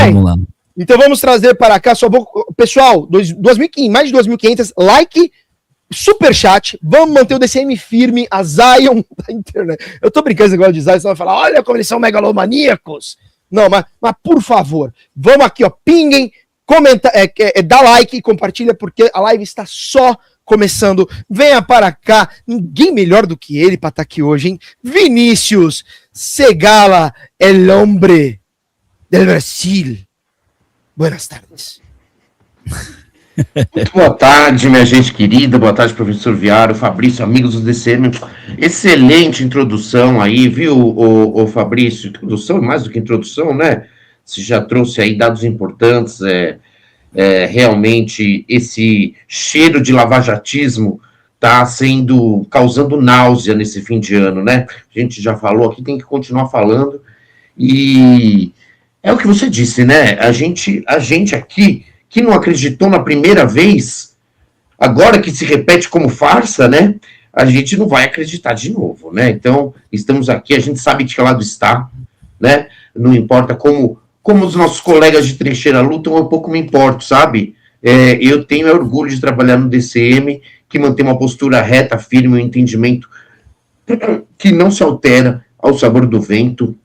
bem, vamos lá. Então vamos trazer para cá, pessoal, mais de 2.500, like, superchat, vamos manter o DCM firme, a Zion da internet. Eu tô brincando esse negócio de Zion, você vai falar, olha como eles são megalomaníacos. Não, mas por favor, vamos aqui, ó, pinguem, comenta, dá like e compartilha, porque a live está só começando. Venha para cá, ninguém melhor do que ele para estar aqui hoje, hein? Vinícius Segala, el hombre del Brasil. Buenas tardes. Muito boa tarde, minha gente querida. Boa tarde, professor Viário, Fabrício, amigos do DCM. Excelente introdução aí, viu, o Fabrício? Introdução, mais do que introdução, né? Você já trouxe aí dados importantes. Realmente, esse cheiro de lavajatismo está causando náusea nesse fim de ano, né? A gente já falou aqui, tem que continuar falando. E é o que você disse, né? A gente aqui, que não acreditou na primeira vez, agora que se repete como farsa, né? A gente não vai acreditar de novo, né? Então, estamos aqui, a gente sabe de que lado está, né? Não importa como os nossos colegas de trincheira lutam, eu pouco me importo, sabe? Eu tenho orgulho de trabalhar no DCM, que mantém uma postura reta, firme, um entendimento que não se altera ao sabor do vento,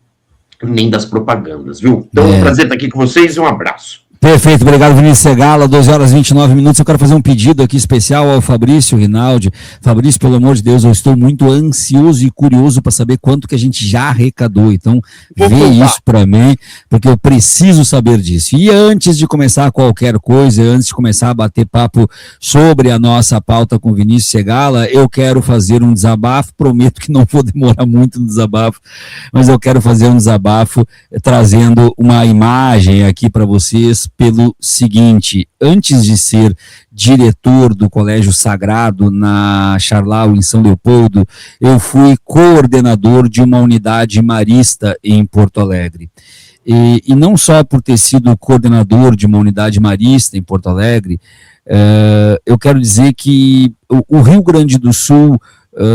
nem das propagandas, viu? Então, é um prazer estar aqui com vocês e um abraço. Perfeito, obrigado Vinícius Segala, 12 horas e 29 minutos, eu quero fazer um pedido aqui especial ao Fabrício Rinaldi. Fabrício, pelo amor de Deus, eu estou muito ansioso e curioso para saber quanto que a gente já arrecadou, então vê isso para mim, porque eu preciso saber disso. E antes de começar qualquer coisa, antes de começar a bater papo sobre a nossa pauta com Vinícius Segala, eu quero fazer um desabafo, prometo que não vou demorar muito no desabafo, mas eu quero fazer um desabafo trazendo uma imagem aqui para vocês, pelo seguinte: antes de ser diretor do Colégio Sagrado na Charlau, em São Leopoldo, eu fui coordenador de uma unidade marista em Porto Alegre. E não só por ter sido coordenador de uma unidade marista em Porto Alegre, eu quero dizer que o Rio Grande do Sul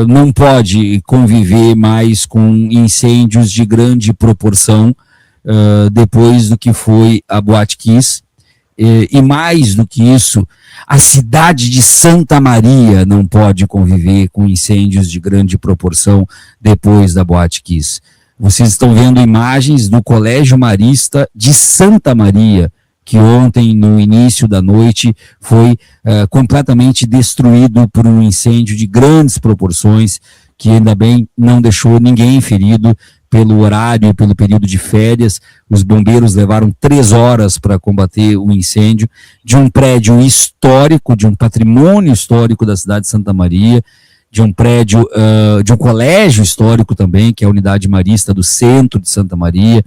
não pode conviver mais com incêndios de grande proporção, depois do que foi a Boate Kiss, e mais do que isso, a cidade de Santa Maria não pode conviver com incêndios de grande proporção depois da Boate Kiss. Vocês estão vendo imagens do Colégio Marista de Santa Maria, que ontem, no início da noite, foi completamente destruído por um incêndio de grandes proporções, que ainda bem não deixou ninguém ferido. Pelo horário, pelo período de férias, os bombeiros levaram 3 horas para combater o incêndio de um prédio histórico, de um patrimônio histórico da cidade de Santa Maria, de um prédio, de um colégio histórico também, que é a Unidade Marista do centro de Santa Maria,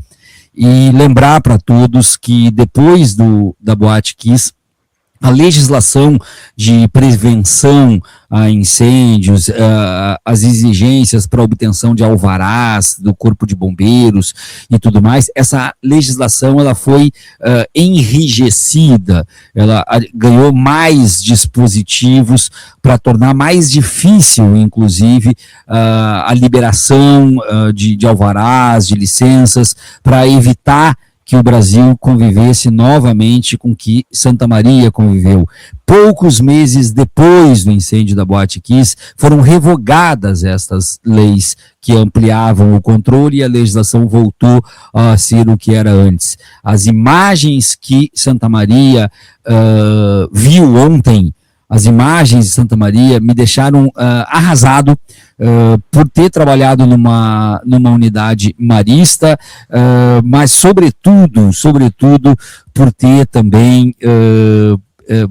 e lembrar para todos que depois da Boate Kiss, a legislação de prevenção a incêndios, as exigências para obtenção de alvarás do Corpo de Bombeiros e tudo mais, essa legislação ela foi enrijecida, ela ganhou mais dispositivos para tornar mais difícil, inclusive, a liberação de alvarás, de licenças, para evitar que o Brasil convivesse novamente com que Santa Maria conviveu. Poucos meses depois do incêndio da Boate Kiss, foram revogadas estas leis que ampliavam o controle e a legislação voltou a ser o que era antes. As imagens que Santa Maria viu ontem, as imagens de Santa Maria me deixaram arrasado por ter trabalhado numa unidade marista, mas sobretudo por ter também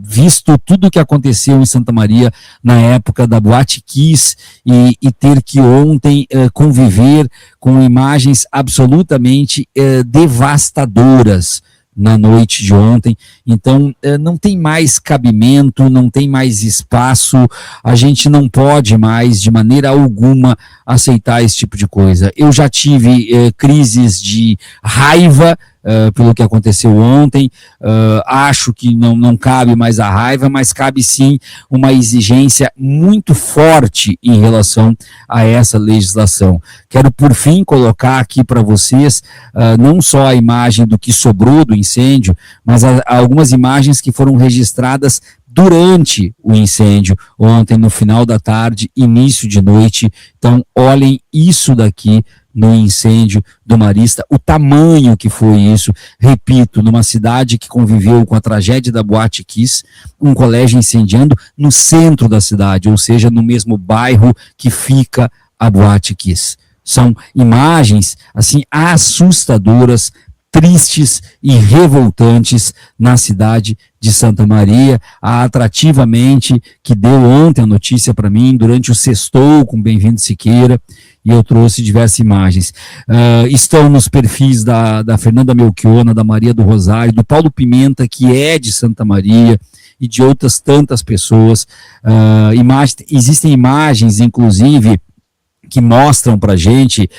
visto tudo o que aconteceu em Santa Maria na época da Boate Kiss e ter que ontem conviver com imagens absolutamente devastadoras na noite de ontem. Então não tem mais cabimento, não tem mais espaço, a gente não pode mais de maneira alguma aceitar esse tipo de coisa. Eu já tive crises de raiva pelo que aconteceu ontem. Acho que não cabe mais a raiva, mas cabe sim uma exigência muito forte em relação a essa legislação. Quero, por fim, colocar aqui para vocês não só a imagem do que sobrou do incêndio, mas algumas imagens que foram registradas durante o incêndio, ontem no final da tarde, início de noite. Então, olhem isso daqui no incêndio do Marista, o tamanho que foi isso, repito, numa cidade que conviveu com a tragédia da Boate Kiss, um colégio incendiando no centro da cidade, ou seja, no mesmo bairro que fica a Boate Kiss. São imagens, assim, assustadoras, tristes e revoltantes na cidade de Santa Maria. A Atrativamente, que deu ontem a notícia para mim, durante o Sextou com Bem-vindo Siqueira, e eu trouxe diversas imagens. Estão nos perfis da Fernanda Melchiona, da Maria do Rosário, do Paulo Pimenta, que é de Santa Maria, e de outras tantas pessoas. Existem imagens, inclusive, que mostram para a gente,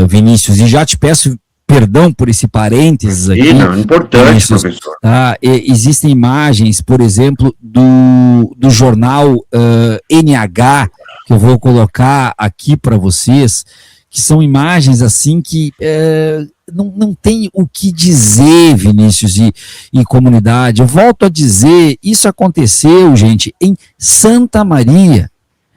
Vinícius, e já te peço perdão por esse parênteses aqui. Não, importante, professor. Tá? Existem imagens, por exemplo, do jornal NH, que eu vou colocar aqui para vocês, que são imagens assim que não tem o que dizer, Vinícius e comunidade. Eu volto a dizer, isso aconteceu, gente, em Santa Maria.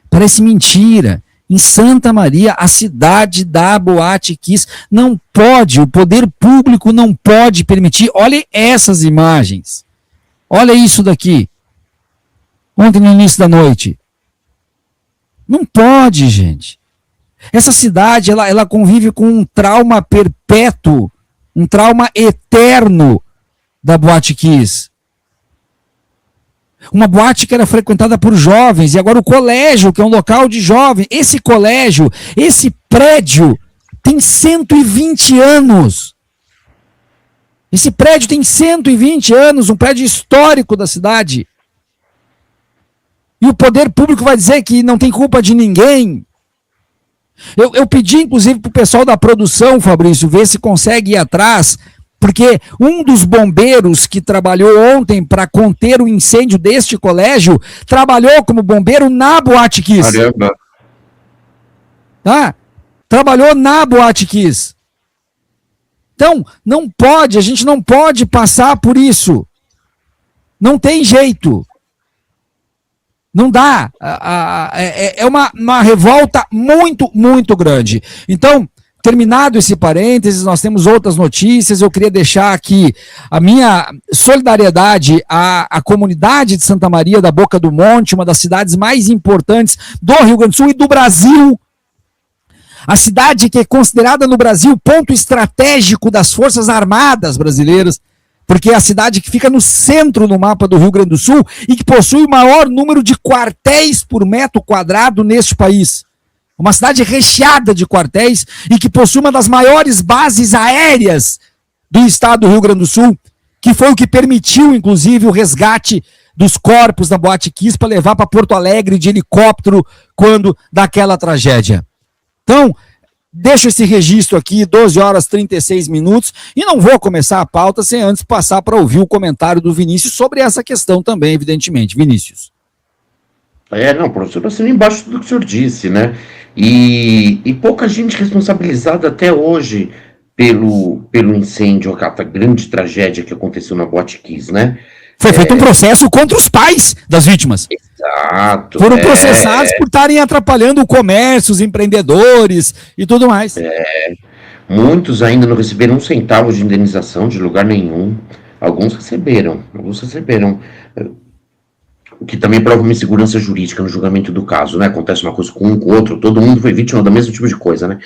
Parece mentira. Em Santa Maria, a cidade da Boate Kiss, não pode, o poder público não pode permitir. Olhem essas imagens. Olha isso daqui. Ontem no início da noite. Não pode, gente. Essa cidade, ela convive com um trauma perpétuo, um trauma eterno da Boate Kiss. Uma boate que era frequentada por jovens, e agora o colégio, que é um local de jovens. Esse colégio, esse prédio, tem 120 anos. Esse prédio tem 120 anos, um prédio histórico da cidade. E o poder público vai dizer que não tem culpa de ninguém. Eu pedi, inclusive, para o pessoal da produção, Fabrício, ver se consegue ir atrás, porque um dos bombeiros que trabalhou ontem para conter o incêndio deste colégio, trabalhou como bombeiro na Boate Kiss. Caramba. Tá? Trabalhou na Boate Kiss. Então, não pode, a gente não pode passar por isso. Não tem jeito. Não dá. É uma revolta muito, muito grande. Então, terminado esse parênteses, nós temos outras notícias. Eu queria deixar aqui a minha solidariedade à comunidade de Santa Maria da Boca do Monte, uma das cidades mais importantes do Rio Grande do Sul e do Brasil. A cidade que é considerada no Brasil ponto estratégico das Forças Armadas brasileiras, porque é a cidade que fica no centro no mapa do Rio Grande do Sul e que possui o maior número de quartéis por metro quadrado neste país. Uma cidade recheada de quartéis e que possui uma das maiores bases aéreas do estado do Rio Grande do Sul, que foi o que permitiu, inclusive, o resgate dos corpos da Boate Kiss para levar para Porto Alegre de helicóptero quando daquela tragédia. Então, deixo esse registro aqui, 12 horas 36 minutos, e não vou começar a pauta sem antes passar para ouvir o comentário do Vinícius sobre essa questão também, evidentemente. Vinícius. Não, professor, eu assino embaixo tudo que o senhor disse, né? E pouca gente responsabilizada até hoje pelo incêndio, aquela grande tragédia que aconteceu na Boate Kiss, né? Foi feito um processo contra os pais das vítimas. Exato. Foram processados por estarem atrapalhando o comércio, os empreendedores e tudo mais. Muitos ainda não receberam um centavo de indenização de lugar nenhum. Alguns receberam. O que também prova uma insegurança jurídica no julgamento do caso, né? Acontece uma coisa com um, com o outro, todo mundo foi vítima do mesmo tipo de coisa, né?